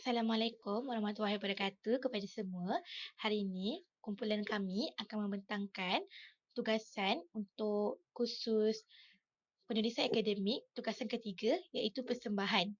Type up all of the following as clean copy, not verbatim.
Assalamualaikum warahmatullahi wabarakatuh kepada semua. Hari ini, kumpulan kami akan membentangkan tugasan untuk kursus penulisan akademik tugasan ketiga iaitu persembahan.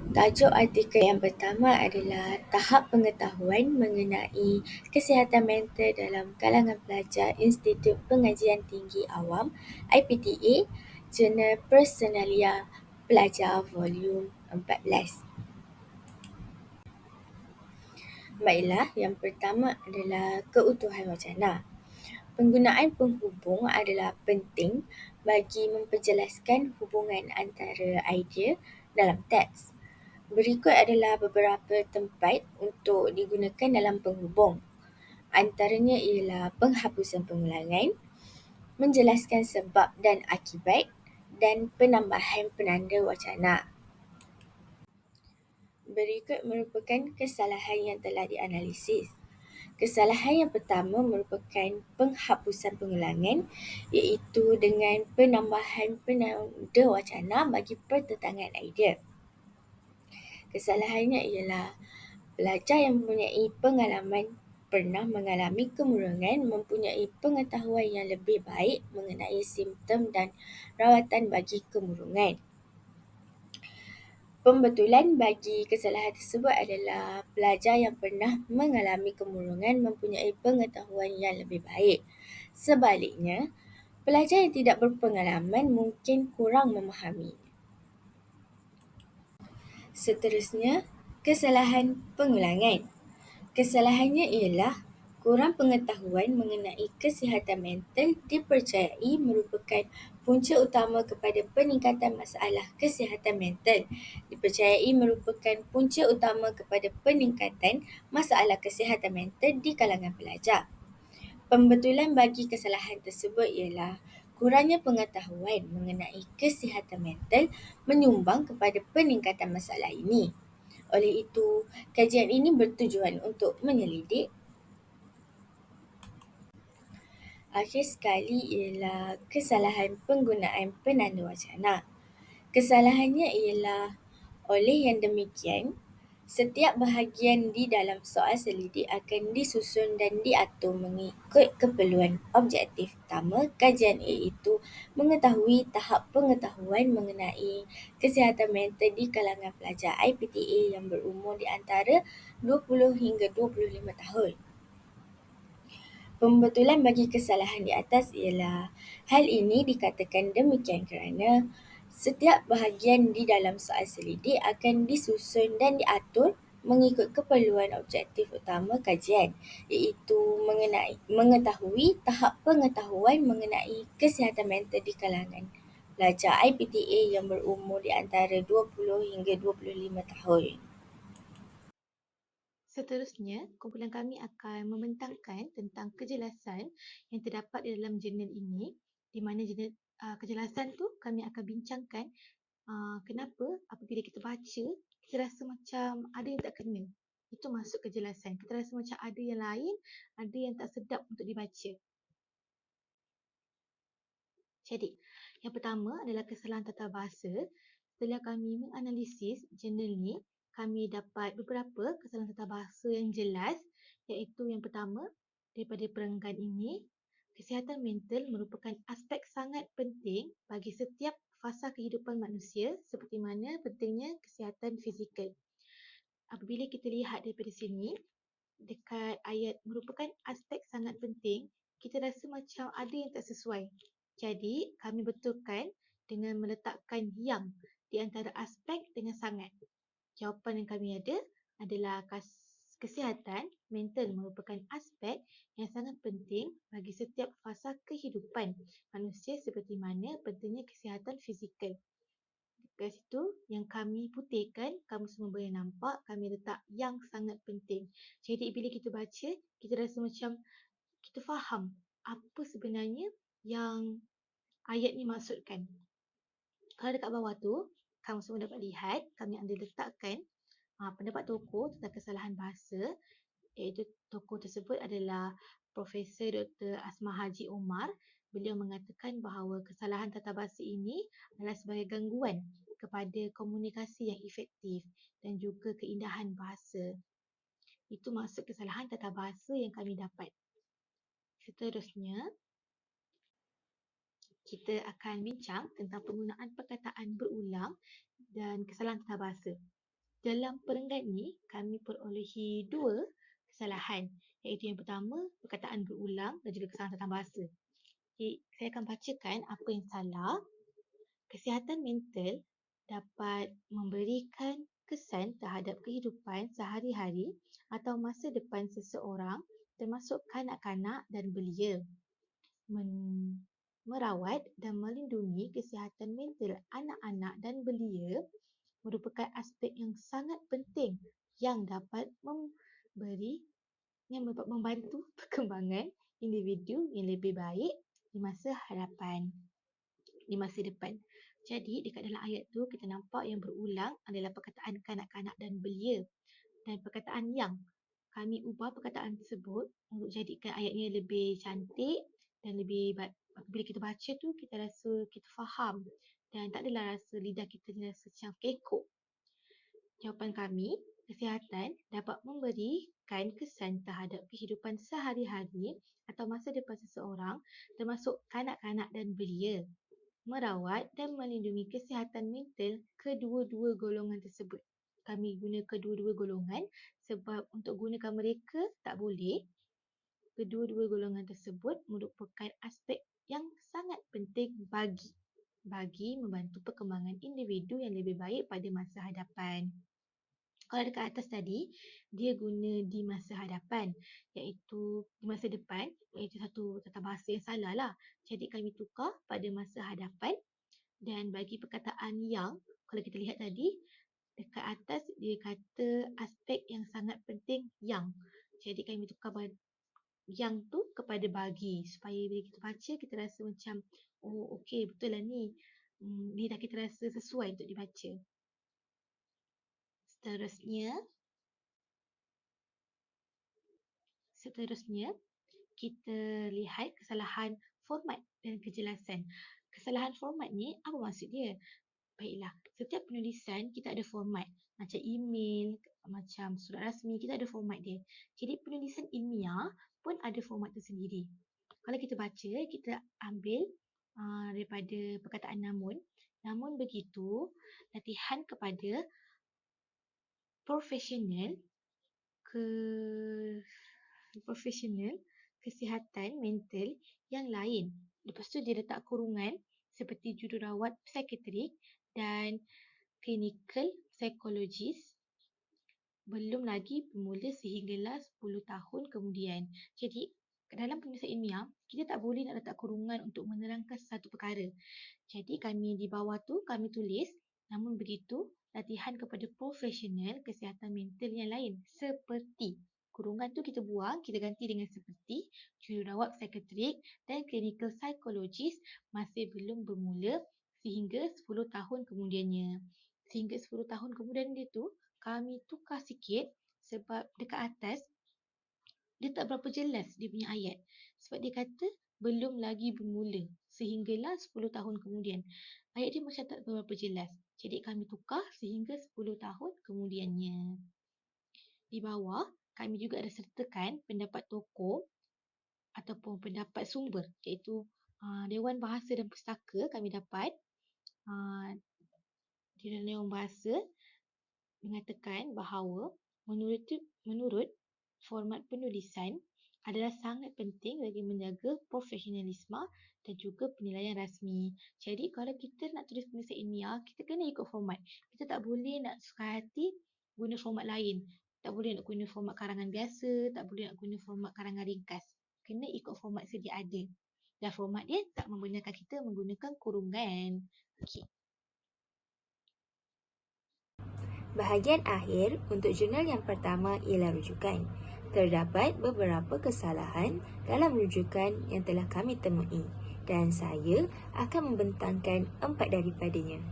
Tajuk artikel yang pertama adalah tahap pengetahuan mengenai kesihatan mental dalam kalangan pelajar Institut Pengajian Tinggi Awam IPTA, Jurnal Personalia Pelajar Volume 14. Baiklah, yang pertama adalah keutuhan wacana. Penggunaan penghubung adalah penting bagi memperjelaskan hubungan antara idea dalam teks. Berikut adalah beberapa tempat untuk digunakan dalam penghubung. Antaranya ialah penghapusan pengulangan, menjelaskan sebab dan akibat, dan penambahan penanda wacana. Berikut merupakan kesalahan yang telah dianalisis. Kesalahan yang pertama merupakan penghapusan pengulangan iaitu dengan penambahan penanda wacana bagi pertentangan idea. Kesalahannya ialah pelajar yang mempunyai pengalaman pernah mengalami kemurungan mempunyai pengetahuan yang lebih baik mengenai simptom dan rawatan bagi kemurungan. Pembetulan bagi kesalahan tersebut adalah pelajar yang pernah mengalami kemurungan mempunyai pengetahuan yang lebih baik. Sebaliknya, pelajar yang tidak berpengalaman mungkin kurang memahami. Seterusnya, kesalahan pengulangan. Kesalahannya ialah kurang pengetahuan mengenai kesihatan mental dipercayai merupakan punca utama kepada peningkatan masalah kesihatan mental. Dipercayai merupakan punca utama kepada peningkatan masalah kesihatan mental di kalangan pelajar. Pembetulan bagi kesalahan tersebut ialah kurangnya pengetahuan mengenai kesihatan mental menyumbang kepada peningkatan masalah ini. Oleh itu, kajian ini bertujuan untuk menyelidik. Akhir sekali ialah kesalahan penggunaan penanda wacana. Kesalahannya ialah oleh yang demikian, setiap bahagian di dalam soal selidik akan disusun dan diatur mengikut keperluan objektif utama kajian iaitu mengetahui tahap pengetahuan mengenai kesihatan mental di kalangan pelajar IPTA yang berumur di antara 20 hingga 25 tahun. Pembetulan bagi kesalahan di atas ialah hal ini dikatakan demikian kerana setiap bahagian di dalam soal selidik akan disusun dan diatur mengikut keperluan objektif utama kajian iaitu mengetahui tahap pengetahuan mengenai kesihatan mental di kalangan pelajar IPTA yang berumur di antara 20 hingga 25 tahun. Seterusnya, kumpulan kami akan membentangkan tentang kejelasan yang terdapat di dalam jurnal ini, di mana kejelasan tu kami akan bincangkan kenapa apabila kita baca, kita rasa macam ada yang tak kena. Itu masuk kejelasan. Kita rasa macam ada yang lain, ada yang tak sedap untuk dibaca. Jadi, yang pertama adalah kesalahan tata bahasa. Setelah kami menganalisis jurnal ni, kami dapat beberapa kesalahan tata bahasa yang jelas, iaitu yang pertama, daripada perenggan ini, kesihatan mental merupakan aspek sangat penting bagi setiap fasa kehidupan manusia seperti mana pentingnya kesihatan fizikal. Apabila kita lihat daripada sini, dekat ayat merupakan aspek sangat penting, kita rasa macam ada yang tak sesuai. Jadi, kami betulkan dengan meletakkan yang di antara aspek dengan sangat. Jawapan yang kami ada adalah kesihatan mental merupakan aspek yang sangat penting bagi setiap fasa kehidupan manusia seperti mana pentingnya kesihatan fizikal. Dekat situ yang kami putihkan, kamu semua boleh nampak kami letak yang sangat penting. Jadi bila kita baca, kita rasa macam kita faham apa sebenarnya yang ayat ni maksudkan. Kalau dekat bawah tu, kamu semua dapat lihat, kami ada letakkan pendapat tokoh tentang kesalahan bahasa, iaitu tokoh tersebut adalah Profesor Dr. Asma Haji Omar. Beliau mengatakan bahawa kesalahan tata bahasa ini adalah sebagai gangguan kepada komunikasi yang efektif dan juga keindahan bahasa. Itu maksud kesalahan tata bahasa yang kami dapat. Seterusnya, kita akan bincang tentang penggunaan perkataan berulang dan kesalahan tata bahasa. Dalam perenggan ini, kami perolehi 2 kesalahan, iaitu yang pertama, perkataan berulang dan juga kesalahan tata bahasa. Okay, saya akan bacakan apa yang salah. Kesihatan mental dapat memberikan kesan terhadap kehidupan sehari-hari atau masa depan seseorang, termasuk kanak-kanak dan belia. Merawat dan melindungi kesihatan mental anak-anak dan belia merupakan aspek yang sangat penting yang dapat membantu perkembangan individu yang lebih baik di masa depan. Jadi dekat dalam ayat tu kita nampak yang berulang adalah perkataan kanak-kanak dan belia, dan perkataan yang. Kami ubah perkataan tersebut untuk jadikan ayatnya lebih cantik dan lebih baik. Bila kita baca tu kita rasa kita faham dan tak adalah rasa lidah kita rasa macam kekok. Jawapan kami, kesihatan dapat memberikan kesan terhadap kehidupan sehari-hari atau masa depan seseorang, termasuk kanak-kanak dan belia. Merawat dan melindungi kesihatan mental kedua-dua golongan tersebut. Kami guna kedua-dua golongan sebab untuk gunakan mereka tak boleh. Kedua-dua golongan tersebut merupakan aspek yang sangat penting bagi membantu perkembangan individu yang lebih baik pada masa hadapan. Kalau dekat atas tadi, dia guna di masa hadapan, iaitu di masa depan, iaitu satu tata bahasa yang salah lah. Jadi kami tukar pada masa hadapan, dan bagi perkataan yang, kalau kita lihat tadi, dekat atas dia kata aspek yang sangat penting yang. Jadi kami tukar yang tu kepada bagi, supaya bila kita baca kita rasa macam, oh okey betul lah ni, lidah kita rasa sesuai untuk dibaca. Seterusnya, kita lihat kesalahan format dan kejelasan. Kesalahan format ni, apa maksud dia? Baiklah, setiap penulisan kita ada format. Macam email, macam surat rasmi, kita ada format dia. Jadi penulisan ilmiah pun ada format tersendiri. Kalau kita baca, kita ambil daripada perkataan namun. Namun begitu, latihan kepada profesional kesihatan mental yang lain. Lepas tu dia letak kurungan seperti jururawat psikiatrik dan clinical psychologist, belum lagi bermula sehinggalah 10 tahun kemudian. Jadi dalam penulisan ilmiah, kita tak boleh nak letak kurungan untuk menerangkan satu perkara. Jadi kami di bawah tu kami tulis, namun begitu latihan kepada profesional kesihatan mental yang lain, seperti. Kurungan tu kita buang, kita ganti dengan seperti, jururawat psikiatrik dan clinical psychologist masih belum bermula sehingga 10 tahun kemudiannya. Sehingga 10 tahun kemudian dia tu, kami tukar sikit sebab dekat atas dia tak berapa jelas dia punya ayat. Sebab dia kata belum lagi bermula sehinggalah 10 tahun kemudian. Ayat dia macam tak berapa jelas. Jadi kami tukar sehingga 10 tahun kemudiannya. Di bawah, kami juga ada sertakan pendapat tokoh ataupun pendapat sumber, iaitu Dewan Bahasa dan Pustaka kami dapat. Di dalam Dewan Bahasa mengatakan bahawa menurut format penulisan adalah sangat penting bagi menjaga profesionalisme dan juga penilaian rasmi. Jadi kalau kita nak tulis penulisan ilmiah, kita kena ikut format. Kita tak boleh nak suka hati guna format lain. Tak boleh nak guna format karangan biasa, tak boleh nak guna format karangan ringkas. Kena ikut format sedia ada. Dan format dia tak membenarkan kita menggunakan kurungan. Okey. Bahagian akhir untuk jurnal yang pertama ialah rujukan. Terdapat beberapa kesalahan dalam rujukan yang telah kami temui dan saya akan membentangkan 4 daripadanya.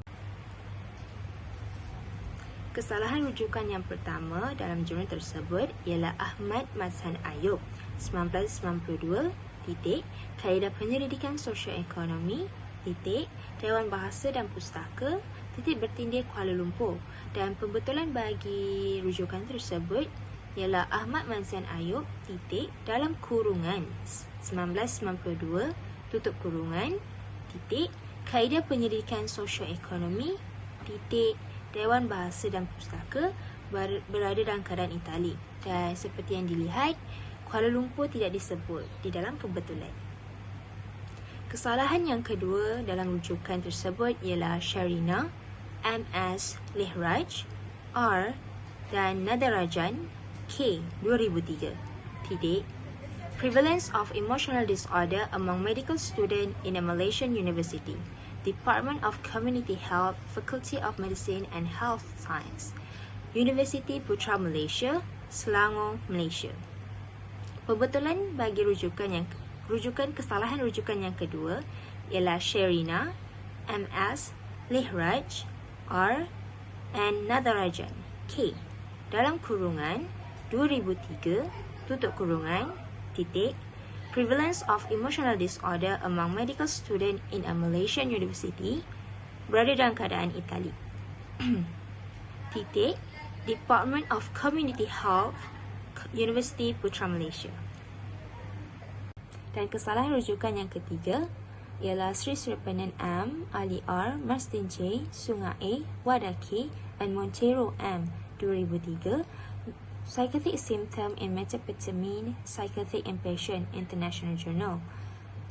Kesalahan rujukan yang pertama dalam jurnal tersebut ialah Ahmad Mazhan Ayub 1992 Kaedah Penyelidikan Sosioekonomi Dewan Bahasa dan Pustaka bertindih Kuala Lumpur, dan pembetulan bagi rujukan tersebut ialah Ahmad Mazhan Ayub dalam kurungan 1992 Kaedah Penyelidikan Sosioekonomi Dewan Bahasa dan Pustaka berada dalam keadaan italik, dan seperti yang dilihat Kuala Lumpur tidak disebut di dalam pembetulan. Kesalahan yang kedua dalam rujukan tersebut ialah Sharina, MS Lehraj, R dan Nadarajan, K 2003. Prevalence of emotional disorder among medical students in a Malaysian university. Department of Community Health, Faculty of Medicine and Health Science, Universiti Putra Malaysia, Selangor, Malaysia. Pembetulan bagi kesalahan rujukan yang kedua ialah Sharina, MS Lehraj, R and Nadarajan, K dalam kurungan 2003 Prevalence of emotional disorder among medical students in a Malaysian university berada dalam keadaan italik. Department of Community Health, Universiti Putra Malaysia. Dan kesalahan rujukan yang ketiga ialah Sri Srepanan M, Ali R, Marsden J, Sungai A, Wadaki and Montero M 2003 Psychotic Symptom in Methamphetamine Psychotic Inpatient, International Journal.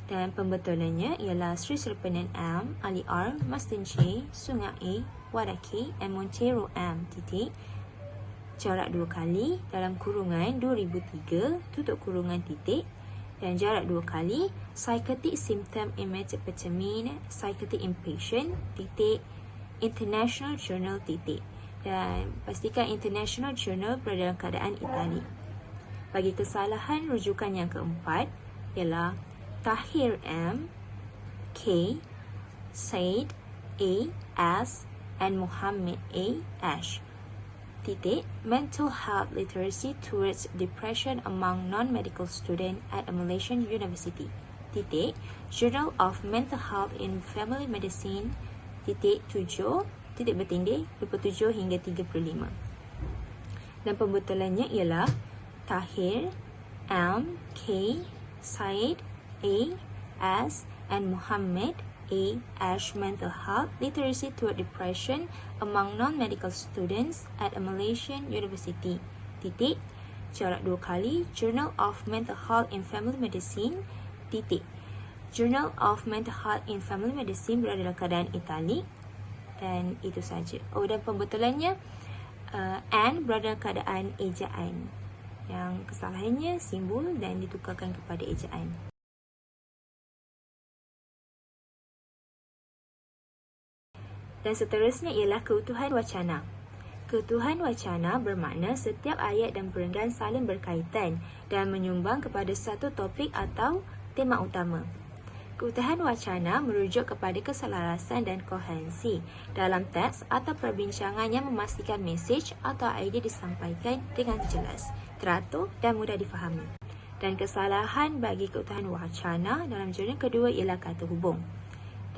Dan pembetulannya ialah Sri Srepanan M, Ali R, Marsden J, Sungai A, Wadaki and Montero M jarak 2 kali dalam kurungan 2003 dan jarak 2 kali Psychotic Symptom in Methamphetamine Psychotic Inpatient International Journal dan pastikan International Journal berada dalam keadaan italik. Bagi kesalahan rujukan yang keempat ialah Tahir M, K, Said A, S and Muhammad A, Ash. Mental health literacy towards depression among non-medical students at a Malaysian university. Journal of Mental Health in Family Medicine. 7 bertindih 27 hingga 35. Dan pembetulannya ialah Tahir M, K, Said A, S and Muhammad A, Ash. Mental Health Literacy toward Depression among Non-Medical Students at a Malaysian University. Jarak 2 kali Journal of Mental Health in Family Medicine. Journal of Mental Health in Family Medicine berada dalam keadaan italik. Dan itu saja. Dan pembetulannya N berada dalam keadaan ejaan. Yang kesalahannya simbol dan ditukarkan kepada ejaan. Dan seterusnya ialah keutuhan wacana. Keutuhan wacana bermakna setiap ayat dan perenggan saling berkaitan dan menyumbang kepada satu topik atau tema utama. Keutuhan wacana merujuk kepada keselarasan dan koherensi dalam teks atau perbincangan yang memastikan mesej atau idea disampaikan dengan jelas, teratur dan mudah difahami. Dan kesalahan bagi keutuhan wacana dalam jurnal kedua ialah kata hubung.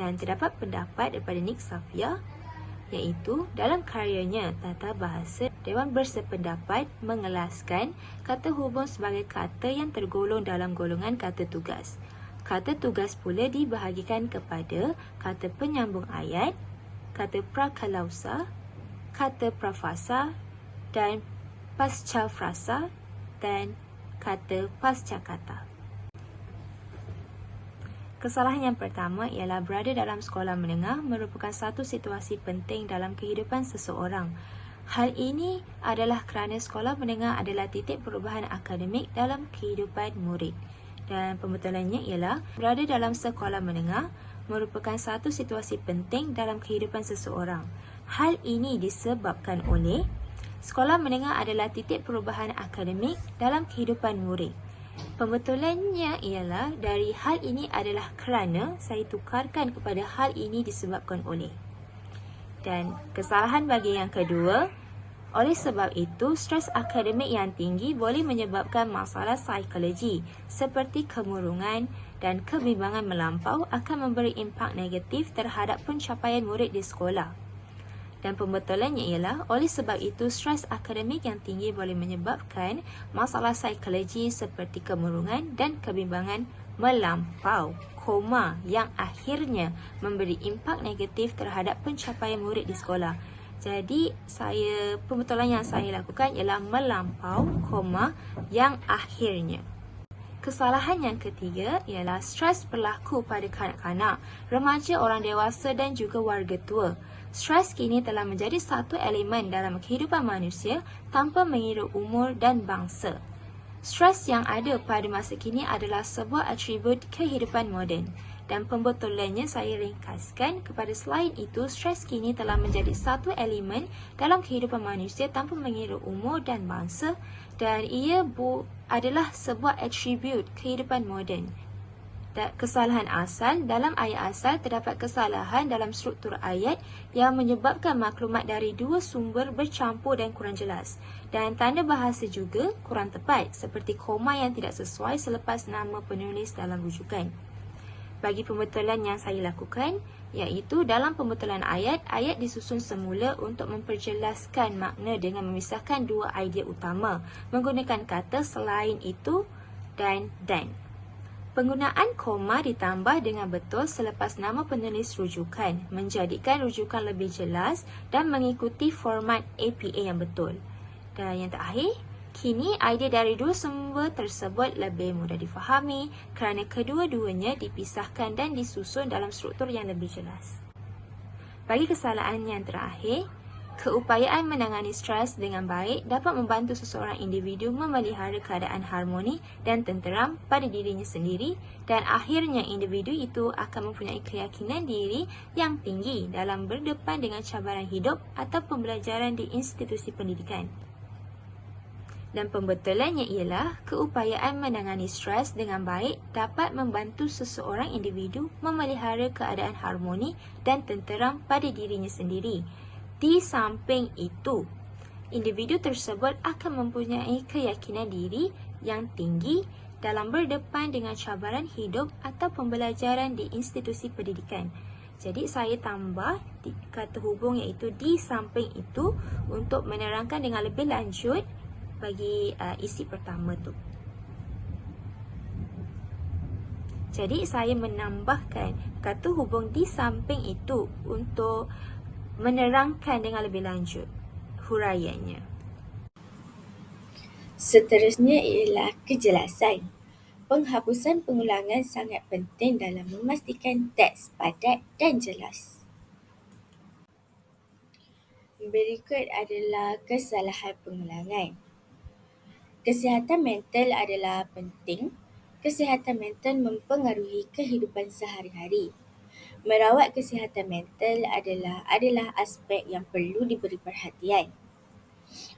Dan terdapat pendapat daripada Nick Safia, iaitu dalam karyanya Tata Bahasa, Dewan bersependapat mengelaskan kata hubung sebagai kata yang tergolong dalam golongan kata tugas. Kata tugas pula dibahagikan kepada kata penyambung ayat, kata prakalausa, kata prafasa dan pascafrasa dan kata pascakata. Kesalahan yang pertama ialah berada dalam sekolah menengah merupakan satu situasi penting dalam kehidupan seseorang. Hal ini adalah kerana sekolah menengah adalah titik perubahan akademik dalam kehidupan murid. Dan pembetulannya ialah berada dalam sekolah menengah merupakan satu situasi penting dalam kehidupan seseorang. Hal ini disebabkan oleh sekolah menengah adalah titik perubahan akademik dalam kehidupan murid. Pembetulannya ialah dari hal ini adalah kerana saya tukarkan kepada hal ini disebabkan oleh. Dan kesalahan bagi yang kedua Oleh sebab itu, stres akademik yang tinggi boleh menyebabkan masalah psikologi seperti kemurungan dan kebimbangan melampau akan memberi impak negatif terhadap pencapaian murid di sekolah. Dan pembetulannya ialah, oleh sebab itu, stres akademik yang tinggi boleh menyebabkan masalah psikologi seperti kemurungan dan kebimbangan melampau, koma yang akhirnya memberi impak negatif terhadap pencapaian murid di sekolah. Jadi, pembetulan yang saya lakukan ialah melampau, koma yang akhirnya. Kesalahan yang ketiga ialah stres berlaku pada kanak-kanak, remaja, orang dewasa dan juga warga tua. Stres kini telah menjadi satu elemen dalam kehidupan manusia tanpa mengira umur dan bangsa. Stres yang ada pada masa kini adalah sebuah atribut kehidupan moden. Dan pembetulannya saya ringkaskan kepada selain itu, stres kini telah menjadi satu elemen dalam kehidupan manusia tanpa mengira umur dan bangsa, dan ia adalah sebuah atribut kehidupan moden. Kesalahan asal. Dalam ayat asal terdapat kesalahan dalam struktur ayat yang menyebabkan maklumat dari dua sumber bercampur dan kurang jelas. Dan tanda bahasa juga kurang tepat, seperti koma yang tidak sesuai selepas nama penulis dalam rujukan. Bagi pembetulan yang saya lakukan, iaitu dalam pembetulan ayat disusun semula untuk memperjelaskan makna dengan memisahkan dua idea utama, menggunakan kata selain itu dan. Penggunaan koma ditambah dengan betul selepas nama penulis rujukan, menjadikan rujukan lebih jelas dan mengikuti format APA yang betul. Dan yang terakhir, kini idea dari dua sumber tersebut lebih mudah difahami kerana kedua-duanya dipisahkan dan disusun dalam struktur yang lebih jelas. Bagi kesalahan yang terakhir, keupayaan menangani stres dengan baik dapat membantu seseorang individu memelihara keadaan harmoni dan tenteram pada dirinya sendiri, dan akhirnya individu itu akan mempunyai keyakinan diri yang tinggi dalam berdepan dengan cabaran hidup atau pembelajaran di institusi pendidikan. Dan pembetulannya ialah, keupayaan menangani stres dengan baik dapat membantu seseorang individu memelihara keadaan harmoni dan tenteram pada dirinya sendiri. Di samping itu, individu tersebut akan mempunyai keyakinan diri yang tinggi dalam berdepan dengan cabaran hidup atau pembelajaran di institusi pendidikan. Jadi saya tambah kata hubung iaitu di samping itu untuk menerangkan dengan lebih lanjut bagi isi pertama tu. Jadi saya menambahkan kata hubung di samping itu untuk menerangkan dengan lebih lanjut huraiannya. Seterusnya ialah kejelasan. Penghapusan pengulangan sangat penting dalam memastikan teks padat dan jelas. Berikut adalah kesalahan pengulangan. Kesihatan mental adalah penting. Kesihatan mental mempengaruhi kehidupan sehari-hari. Merawat kesihatan mental adalah aspek yang perlu diberi perhatian.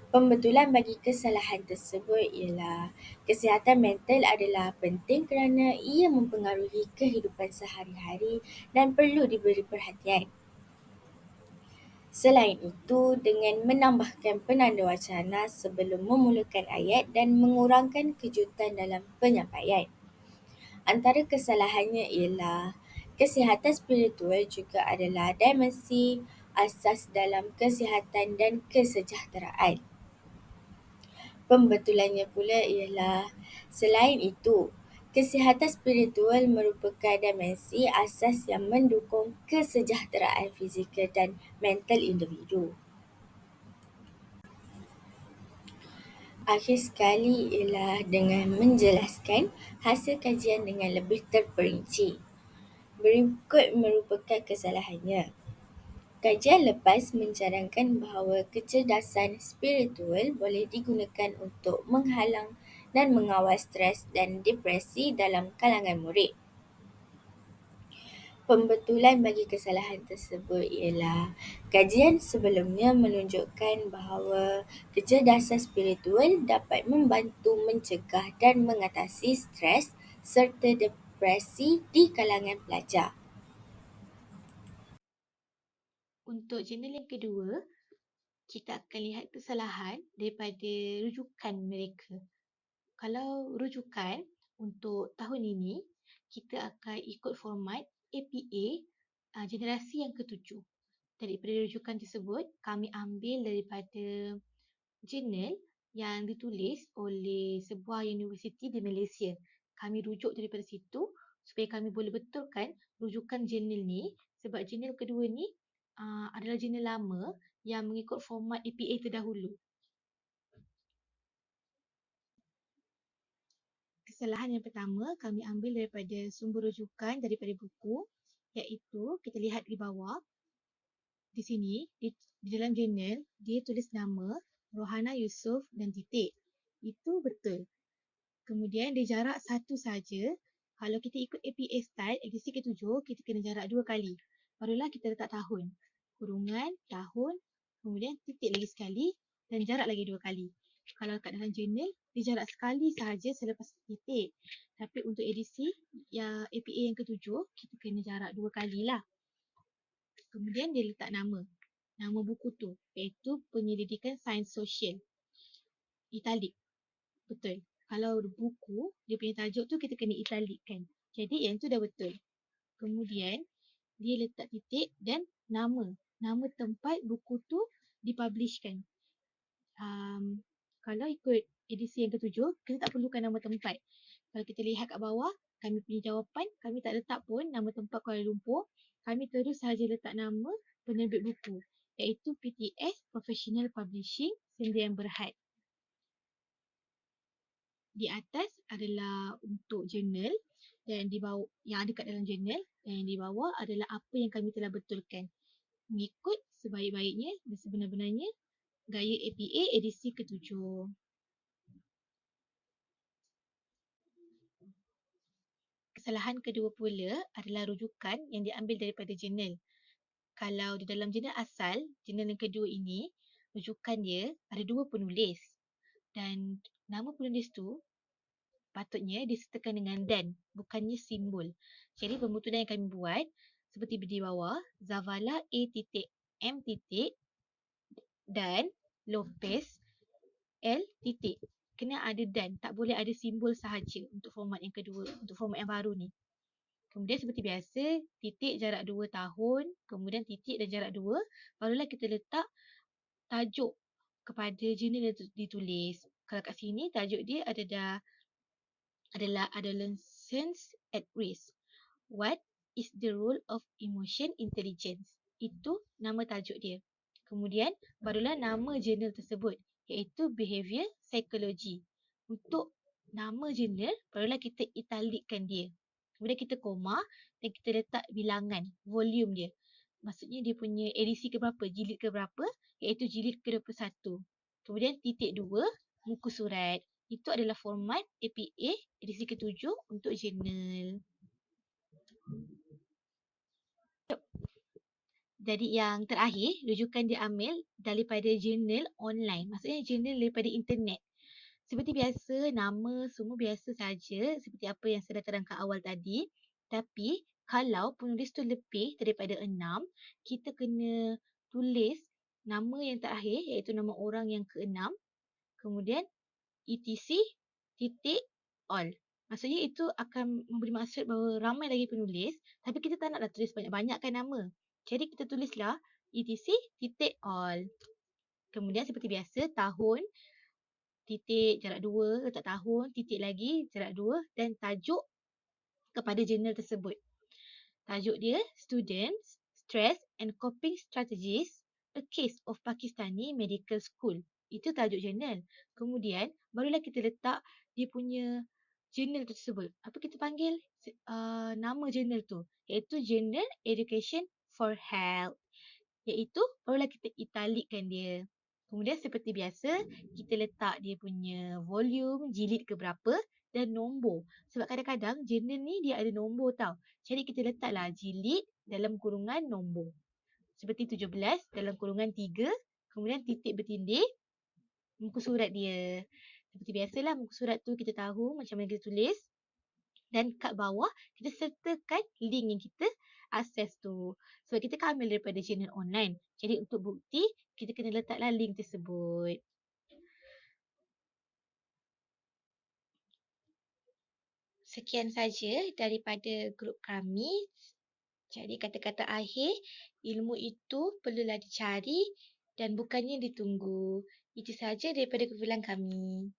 Pembetulan bagi kesalahan tersebut ialah, kesihatan mental adalah penting kerana ia mempengaruhi kehidupan sehari-hari dan perlu diberi perhatian. Selain itu, dengan menambahkan penanda wacana sebelum memulakan ayat dan mengurangkan kejutan dalam penyampaian. Antara kesalahannya ialah, kesihatan spiritual juga adalah dimensi asas dalam kesihatan dan kesejahteraan. Pembetulannya pula ialah, selain itu, kesihatan spiritual merupakan dimensi asas yang mendukung kesejahteraan fizikal dan mental individu. Akhir sekali ialah dengan menjelaskan hasil kajian dengan lebih terperinci. Berikut merupakan kesalahannya. Kajian lepas mencadangkan bahawa kecerdasan spiritual boleh digunakan untuk menghalang dan mengawal stres dan depresi dalam kalangan murid. Pembetulan bagi kesalahan tersebut ialah, kajian sebelumnya menunjukkan bahawa kecerdasan spiritual dapat membantu mencegah dan mengatasi stres serta depresi di kalangan pelajar. Untuk jurnal yang kedua, kita akan lihat kesalahan daripada rujukan mereka. Kalau rujukan untuk tahun ini, kita akan ikut format APA generasi yang ketujuh. Daripada rujukan tersebut, kami ambil daripada jurnal yang ditulis oleh sebuah universiti di Malaysia. Kami rujuk daripada situ supaya kami boleh betulkan rujukan jurnal ni, sebab jurnal kedua ni adalah jurnal lama yang mengikut format APA terdahulu. Kesalahan yang pertama kami ambil daripada sumber rujukan daripada buku, iaitu kita lihat di bawah. Di sini, di dalam jurnal, dia tulis nama Rohana Yusof dan titik. Itu betul. Kemudian dia jarak satu saja. Kalau kita ikut APA style, edisi ke-7, kita kena jarak 2 kali. Barulah kita letak tahun. Kurungan, tahun, kemudian titik lagi sekali dan jarak lagi 2 kali. Kalau kat dalam jurnal, dia jarak sekali sahaja selepas titik. Tapi untuk edisi yang APA yang ke-7, kita kena jarak 2 kalilah. Kemudian dia letak nama buku tu, iaitu Penyelidikan Sains Sosial. Italik. Betul. Kalau buku, dia punya tajuk tu kita kena italikkan. Jadi yang tu dah betul. Kemudian dia letak titik dan nama tempat buku tu dipublishkan. Kalau ikut edisi yang ke-7, kita tak perlukan nama tempat. Kalau kita lihat kat bawah, kami punya jawapan, kami tak letak pun nama tempat Kuala Lumpur. Kami terus sahaja letak nama penerbit buku, iaitu PTS Professional Publishing Sdn Berhad. Di atas adalah untuk jurnal dan di bawah yang ada kat dalam jurnal, dan di bawah adalah apa yang kami telah betulkan mengikut sebaik-baiknya dan sebenar-benarnya gaya APA edisi ke-7. Kesalahan kedua pula adalah rujukan yang diambil daripada jurnal. Kalau di dalam jurnal asal, jurnal yang kedua ini, rujukan dia ada 2 penulis. Dan nama penulis tu patutnya disertakan dengan dan, bukannya simbol. Jadi pembetulan yang kami buat seperti di bawah, Zavala A.M. dan Lopez L. Kena ada dan, tak boleh ada simbol sahaja untuk format yang kedua, untuk format yang baru ni. Kemudian seperti biasa, titik jarak 2 tahun, kemudian titik dan jarak 2, barulah kita letak tajuk kepada jurnal yang ditulis. Kalau kat sini tajuk dia adalah Adolescents at Risk. What is the role of emotion intelligence? Itu nama tajuk dia. Kemudian barulah nama jurnal tersebut, iaitu Behavior Psychology. Untuk nama jurnal, barulah kita italikkan dia. Kemudian kita koma dan kita letak bilangan, volume dia. Maksudnya dia punya edisi ke berapa, jilid ke berapa, iaitu jilid ke-21. Kemudian titik 2, muka surat. Itu adalah format APA edisi ke-7 untuk jurnal. Jadi yang terakhir, rujukan diambil daripada jurnal online. Maksudnya jurnal daripada internet. Seperti biasa, nama semua biasa saja seperti apa yang saya dah terangkan awal tadi. Tapi kalau penulis tu lebih daripada 6, kita kena tulis nama yang terakhir, iaitu nama orang yang ke-6. Kemudian etc titik all. Maksudnya itu akan memberi maksud bahawa ramai lagi penulis, tapi kita tak naklah tulis banyak-banyakkan nama. Jadi kita tulislah etc titik all. Kemudian seperti biasa, tahun, titik jarak 2, letak tahun, titik lagi jarak 2 dan tajuk kepada jurnal tersebut. Tajuk dia Students, Stress and Coping Strategies, A Case of Pakistani Medical School. Itu tajuk jurnal. Kemudian barulah kita letak dia punya jurnal tersebut. Apa kita panggil nama jurnal tu? Iaitu Journal Education for Health. Iaitu barulah kita italikkan dia. Kemudian seperti biasa, kita letak dia punya volume, jilid ke berapa dan nombor. Sebab kadang-kadang jurnal ni dia ada nombor tau. Jadi kita letaklah jilid dalam kurungan nombor. Seperti 17 dalam kurungan 3, kemudian titik bertindih, muka surat dia. Seperti biasalah, muka surat tu kita tahu macam mana kita tulis. Dan kat bawah, kita sertakan link yang kita akses tu. Sebab kita kan ambil daripada jurnal online. Jadi untuk bukti, kita kena letaklah link tersebut. Sekian saja daripada grup kami. Jadi kata-kata akhir, ilmu itu perlulah dicari dan bukannya ditunggu. Itu saja daripada kumpulan kami.